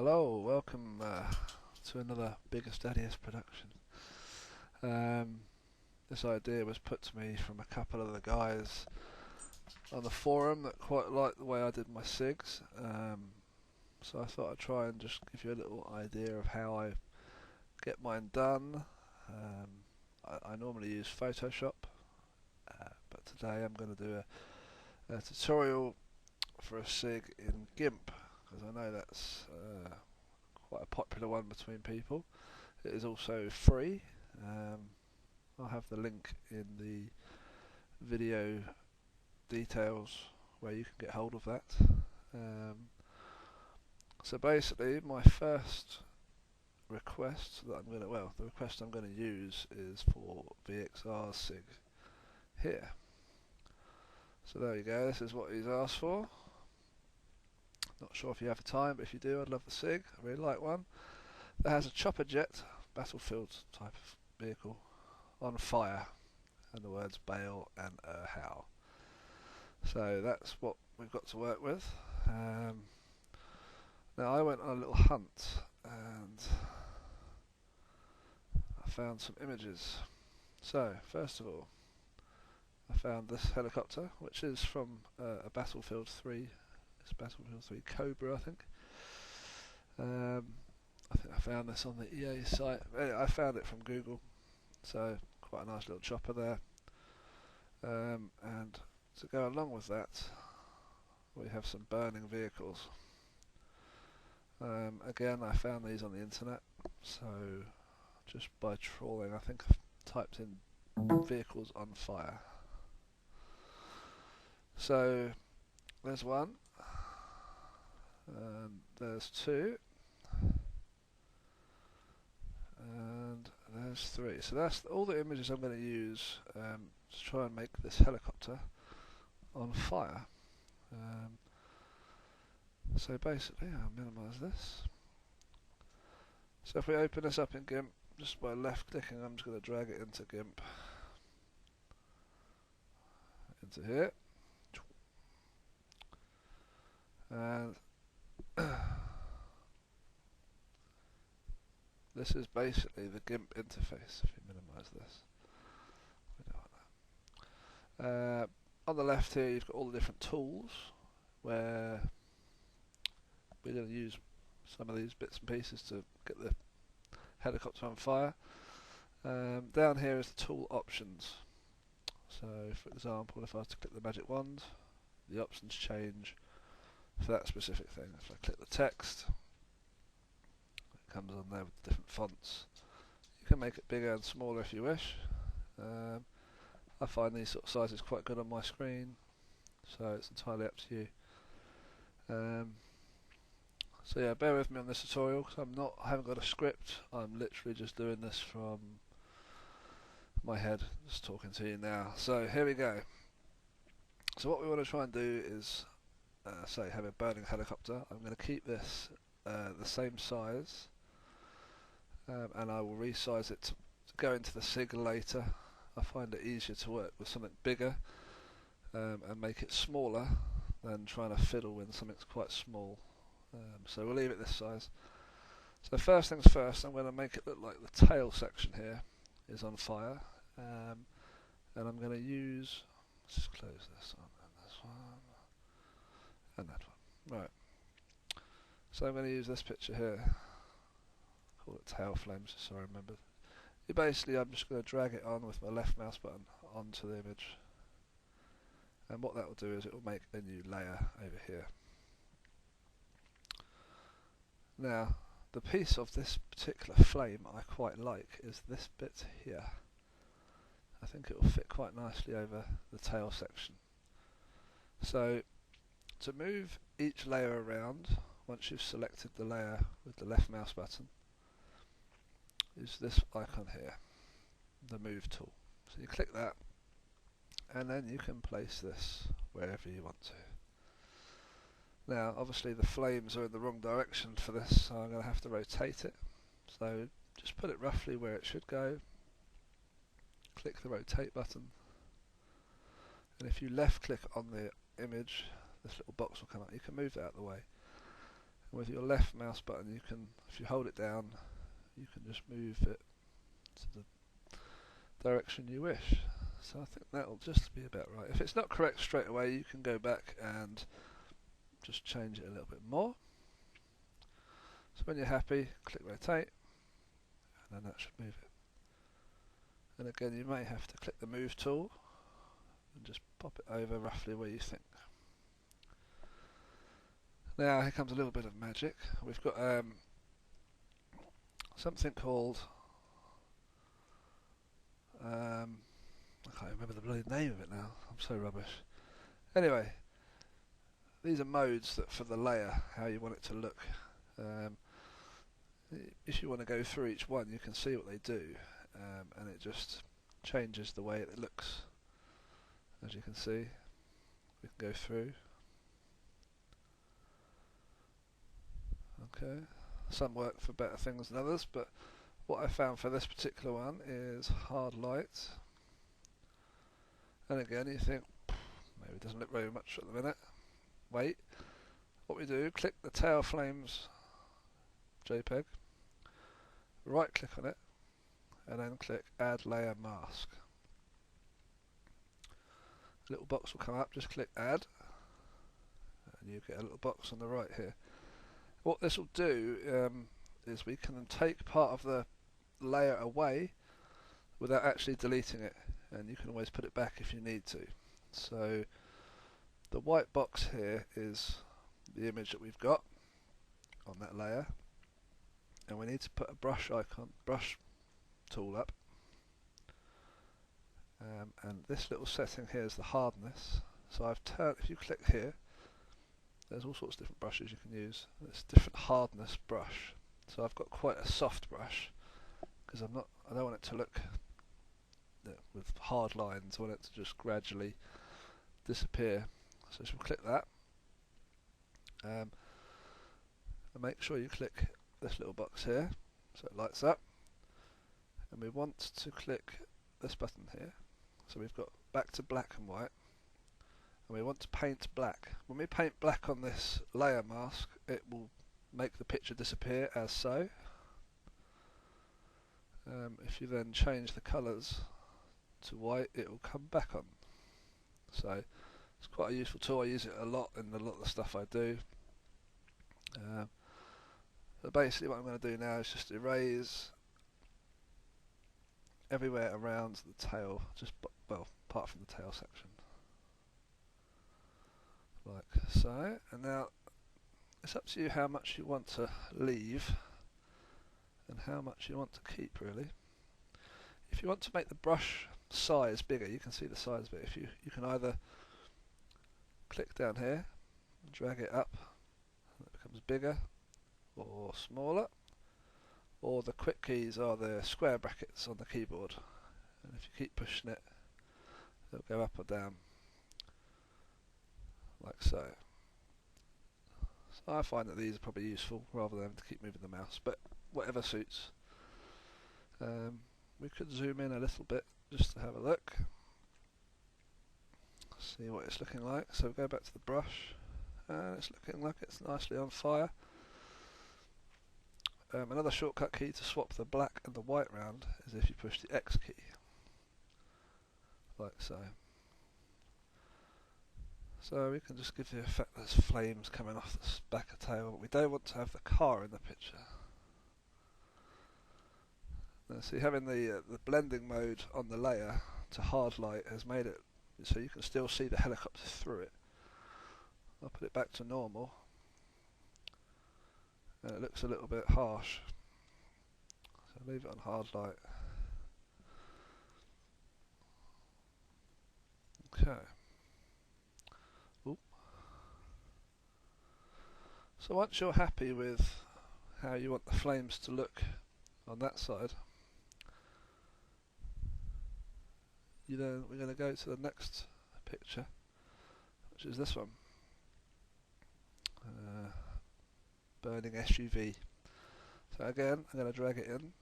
Hello, welcome to another Biggest Daddiest production. This idea was put to me from a couple of the guys on the forum that quite liked the way I did my SIGs. So I thought I'd try and just give you a little idea of how I get mine done. I normally use Photoshop, but today I'm going to do a tutorial for a SIG in GIMP, because I know that's quite a popular one between people. It is also free. I'll have the link in the video details where you can get hold of that. So basically my first request that the request I'm going to use is for VXR SIG here. So there you go, this is what he's asked for. Not sure if you have the time, but if you do, I'd love the SIG. I really like one that has a chopper jet, battlefield type of vehicle, on fire, and the words bail and how. So that's what we've got to work with. Now I went on a little hunt and I found some images. So first of all, I found this helicopter, which is from a Battlefield 3. It's Battlefield 3 Cobra, I think. I think I found this on the EA site. Anyway, I found it from Google, so quite a nice little chopper there. And to go along with that, we have some burning vehicles. Again, I found these on the internet, so just by trawling, I think I've typed in vehicles on fire. So there's one, and there's two, and there's three. So that's all the images I'm going to use to try and make this helicopter on fire. So basically, I'll minimise this. So if we open this up in GIMP, just by left clicking, I'm just going to drag it into GIMP, into here, and this is basically the GIMP interface. If you minimise this, we don't want that. On the left here, you've got all the different tools where we're going to use some of these bits and pieces to get the helicopter on fire. Down here is the tool options. So for example, if I was to click the magic wand, the options change for that specific thing. If I click the text, it comes on there with different fonts. You can make it bigger and smaller if you wish. I find these sort of sizes quite good on my screen, so it's entirely up to you. So yeah, bear with me on this tutorial because I haven't got a script. I'm literally just doing this from my head, just talking to you now. So here we go. So what we want to try and do is, say, have a burning helicopter. I'm going to keep this the same size, and I will resize it to go into the SIG later. I find it easier to work with something bigger and make it smaller than trying to fiddle with something quite small. So we'll leave it this size. So first things first, I'm going to make it look like the tail section here is on fire, and I'm going to use, let's just close this one and this one and that one. Right. So I'm going to use this picture here. Call it tail flames, so I remembered. Basically, I'm just going to drag it on with my left mouse button onto the image, and what that will do is it will make a new layer over here. Now, the piece of this particular flame I quite like is this bit here. I think it will fit quite nicely over the tail section. So, to move each layer around, once you've selected the layer with the left mouse button, is this icon here, the move tool. So you click that, and then you can place this wherever you want to. Now obviously the flames are in the wrong direction for this, so I'm going to have to rotate it. So just put it roughly where it should go, click the rotate button, and if you left click on the image, this little box will come up. You can move that out of the way, And with your left mouse button, you can, if you hold it down, you can just move it to the direction you wish. So I think that'll just be about right. If it's not correct straight away, you can go back and just change it a little bit more. So when you're happy, click rotate, and then that should move it. And again, you may have to click the move tool and just pop it over roughly where you think. Now here comes a little bit of magic. We've got something called I can't remember the bloody name of it now. I'm so rubbish. Anyway, these are modes that for the layer, how you want it to look. If you want to go through each one, you can see what they do, and it just changes the way it looks. As you can see, we can go through. Okay, some work for better things than others, but what I found for this particular one is hard light. And again, you think, maybe it doesn't look very much at the minute. Wait. What we do, click the tail flames JPEG, right click on it, and then click add layer mask. A little box will come up, just click add, and you get a little box on the right here. What this will do is we can take part of the layer away without actually deleting it, and you can always put it back if you need to. So the white box here is the image that we've got on that layer, and we need to put a brush tool up, and this little setting here is the hardness. So I've turned, if you click here, there's all sorts of different brushes you can use. It's different hardness brush. So I've got quite a soft brush because I don't want it to look with hard lines. I want it to just gradually disappear. So we'll click that, and make sure you click this little box here so it lights up, and we want to click this button here. So we've got back to black and white, and we want to paint black. When we paint black on this layer mask, it will make the picture disappear as so. If you then change the colours to white, it will come back on. So it's quite a useful tool. I use it a lot in a lot of the stuff I do. But basically what I'm going to do now is just erase everywhere around the tail, just well, apart from the tail section, like so. And now it's up to you how much you want to leave and how much you want to keep, really. If you want to make the brush size bigger, you can see the size of it. If you can either click down here and drag it up and it becomes bigger or smaller, or the quick keys are the square brackets on the keyboard, and if you keep pushing it, it'll go up or down like so. So I find that these are probably useful rather than having to keep moving the mouse, but whatever suits. We could zoom in a little bit just to have a look, see what it's looking like. So we'll go back to the brush, and it's looking like it's nicely on fire. Another shortcut key to swap the black and the white round is if you push the X key, like so. So we can just give the effect there's flames coming off the back of the tail, but we don't want to have the car in the picture. Now see, having the blending mode on the layer to hard light has made it so you can still see the helicopter through it. I'll put it back to normal, and it looks a little bit harsh, so leave it on hard light. Okay. Ooh. So once you're happy with how you want the flames to look on that side, we're going to go to the next picture, which is this one. Burning SUV. So again, I'm going to drag it in,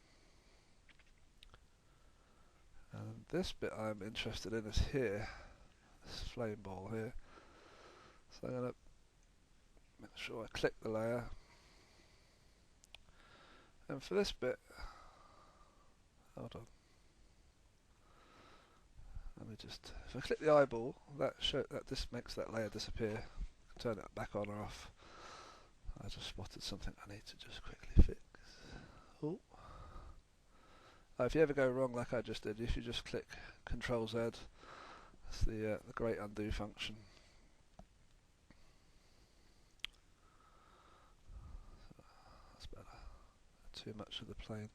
and this bit I'm interested in is here, this flame ball here. So I'm going to make sure I click the layer, And for this bit, hold on. Let me just, if I click the eyeball, that just makes that layer disappear. Turn it back on or off. I just spotted something I need to just quickly fix. Oh. If you ever go wrong like I just did, if you just click Control Z, that's the great undo function. That's better. Too much of the plane,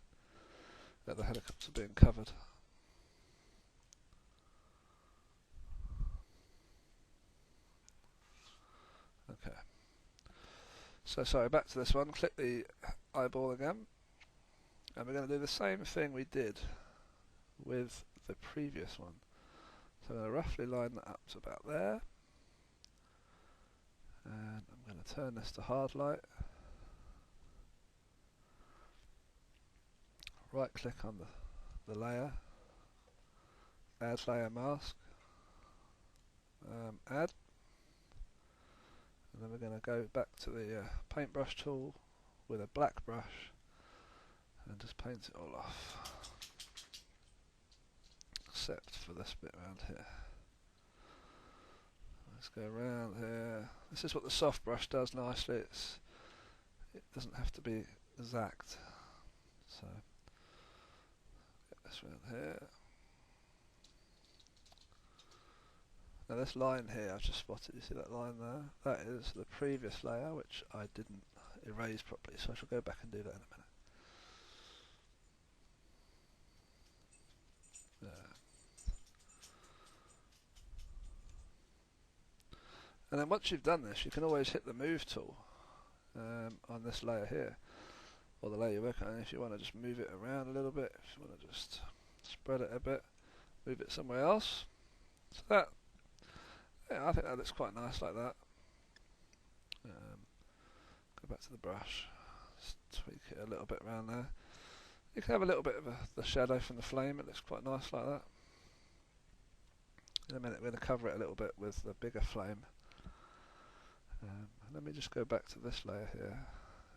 the helicopter being covered. Okay. So sorry, back to this one. Click the eyeball again, and we're going to do the same thing we did with the previous one. So I'm going to roughly line that up to about there, and I'm going to turn this to hard light. Right click on the layer, add layer mask, add, and then we're going to go back to the paintbrush tool with a black brush and just paint it all off, except for this bit around here. Let's go around here. This is what the soft brush does nicely. It doesn't have to be exact. So get this around here. Now this line here I've just spotted, you see that line there? That is the previous layer which I didn't erase properly, so I shall go back and do that in a minute. There. And then once you've done this, you can always hit the move tool on this layer here, or the layer you're working on, if you want to just move it around a little bit, if you want to just spread it a bit, move it somewhere else. So that, yeah, I think that looks quite nice like that. Go back to the brush, just tweak it a little bit around there. You can have a little bit of the shadow from the flame, it looks quite nice like that. In a minute we're going to cover it a little bit with the bigger flame. Let me just go back to this layer here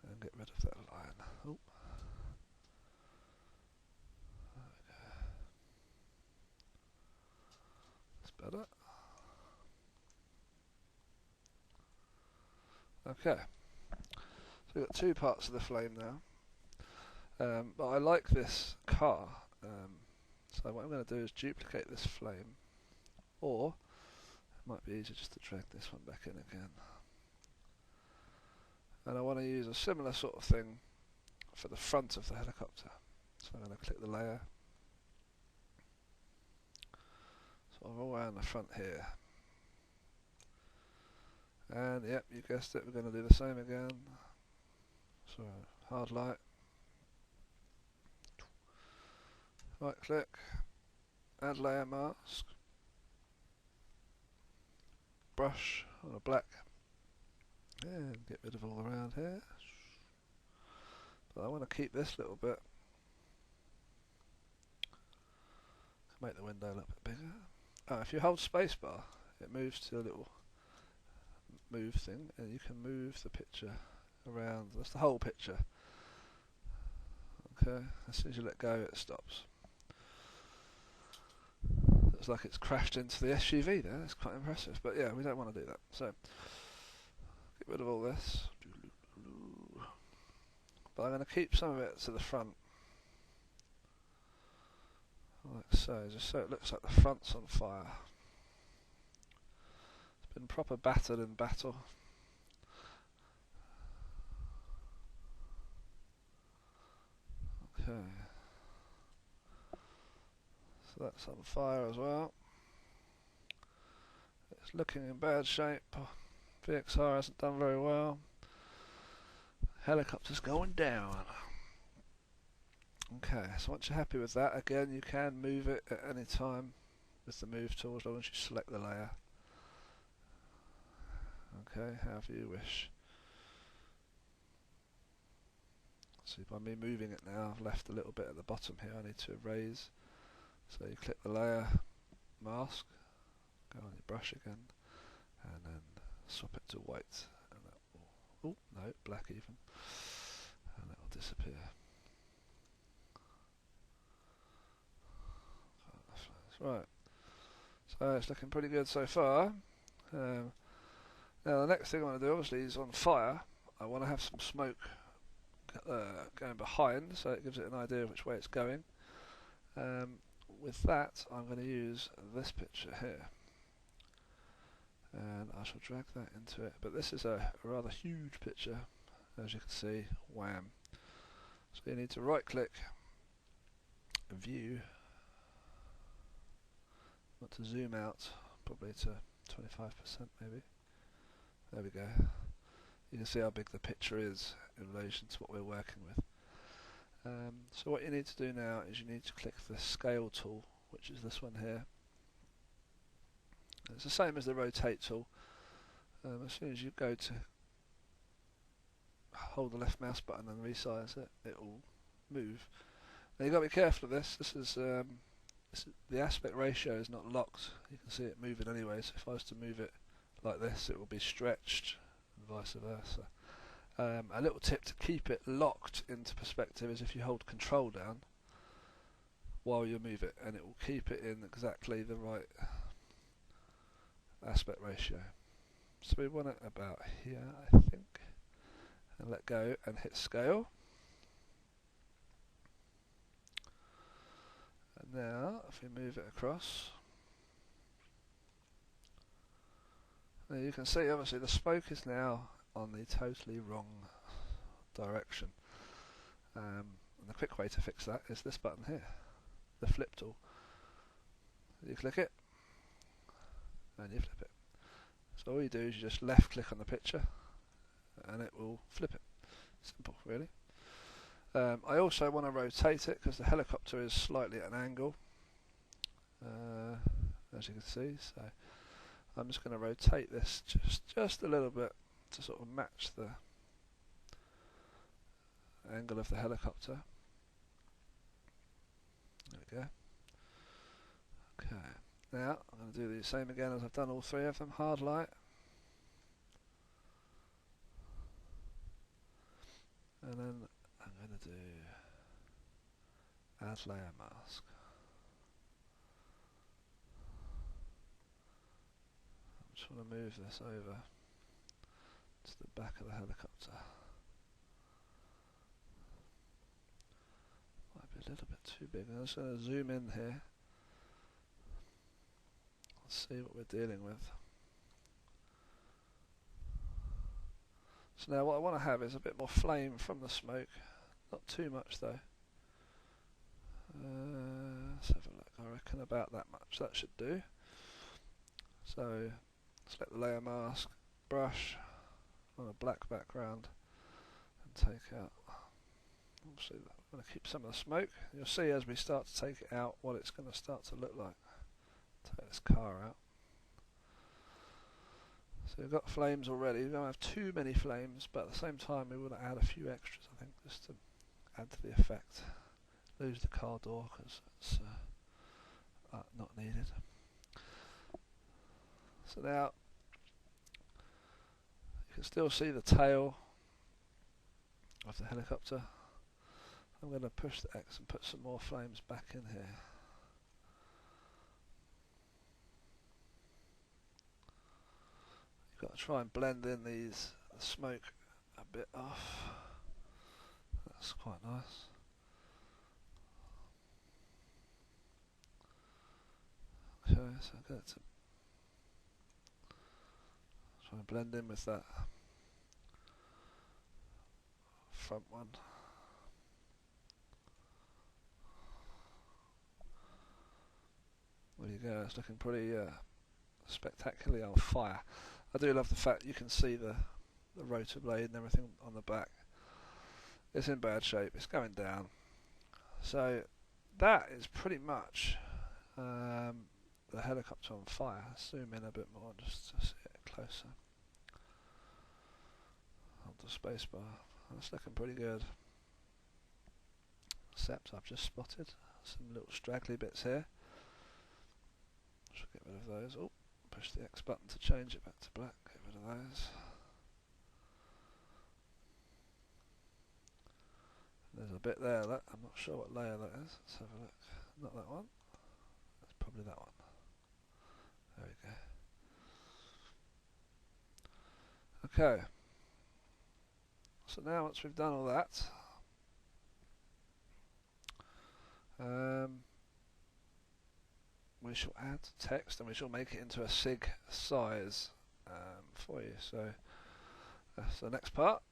and get rid of that line. Oh. That's better. Okay, so we've got two parts of the flame now, but I like this car, so what I'm going to do is duplicate this flame, or it might be easier just to drag this one back in again. And I want to use a similar sort of thing for the front of the helicopter. So I'm going to click the layer, sort of all around the front here. And yep, you guessed it, we're going to do the same again. So hard light, right click, add layer mask, brush on a black, and get rid of all around here. But I want to keep this little bit, make the window a little bit bigger. If you hold spacebar, it moves to a little move thing, and you can move the picture around. That's the whole picture. Okay, as soon as you let go, it stops. Looks like it's crashed into the SUV there. That's quite impressive. But yeah, we don't want to do that. So get rid of all this. But I'm going to keep some of it to the front, like so, just so it looks like the front's on fire. It's been proper battered in battle. Okay, so that's on fire as well. It's looking in bad shape. VXR hasn't done very well. Helicopter's going down. Okay, so once you're happy with that, again you can move it at any time with the move tool as long as you select the layer. Okay, however you wish. See, by me moving it now, I've left a little bit at the bottom here I need to erase. So you click the layer mask, go on your brush again, and then swap it to white, and that will, oh no, black even, and that will disappear. Right, so it's looking pretty good so far. Now the next thing I want to do obviously is on fire. I want to have some smoke going behind, so it gives it an idea of which way it's going. With that, I'm going to use this picture here, and I shall drag that into it. But this is a rather huge picture, as you can see. Wham! So you need to right click, view, want to zoom out probably to 25% maybe. There we go. You can see how big the picture is in relation to what we're working with. So what you need to do now is you need to click the scale tool, which is this one here. It's the same as the rotate tool. As soon as you go to hold the left mouse button and resize it, it will move. Now you've got to be careful of this. This is the aspect ratio is not locked. You can see it moving anyway, so if I was to move it like this, it will be stretched, and vice versa. A little tip to keep it locked into perspective is if you hold Control down while you move it, and it will keep it in exactly the right aspect ratio. So we want it about here, I think, and let go and hit scale. And now if we move it across, now you can see obviously the smoke is now on the totally wrong direction. And the quick way to fix that is this button here, the flip tool. You click it and you flip it. So all you do is you just left click on the picture and it will flip it. Simple, really. I also want to rotate it because the helicopter is slightly at an angle, as you can see. So I'm just going to rotate this just a little bit to sort of match the angle of the helicopter. There we go. Okay, now I'm going to do the same again as I've done all three of them. Hard light, and then I'm going to do add layer mask. I just want to move this over to the back of the helicopter. Might be a little bit too big. I'm just going to zoom in here. Let's see what we're dealing with. So now what I want to have is a bit more flame from the smoke. Not too much though. Let's have a look. I reckon about that much. That should do. So select the layer mask, brush on a black background, and take out. Obviously, I'm going to keep some of the smoke. You'll see as we start to take it out what it's going to start to look like. Take this car out. So we've got flames already. We don't have too many flames, but at the same time we want to add a few extras, I think, just to add to the effect. Lose the car door because it's not needed. So now you can still see the tail of the helicopter. I'm going to push the X and put some more flames back in here. You've got to try and blend in the smoke a bit off. That's quite nice. Okay, so I'm going to try and blend in with that front one. There you go, it's looking pretty spectacularly on fire. I do love the fact you can see the rotor blade and everything on the back. It's in bad shape, it's going down. So that is pretty much the helicopter on fire. Zoom in a bit more just to see it closer. Hold the spacebar. That's looking pretty good. Except I've just spotted some little straggly bits here. Should get rid of those. Oh, push the X button to change it back to black. Get rid of those. There's a bit there that I'm not sure what layer that is. Let's have a look. Not that one. Let's probably that one. There we go. Okay. So now once we've done all that, we shall add text and we shall make it into a sig size for you. So that's the next part.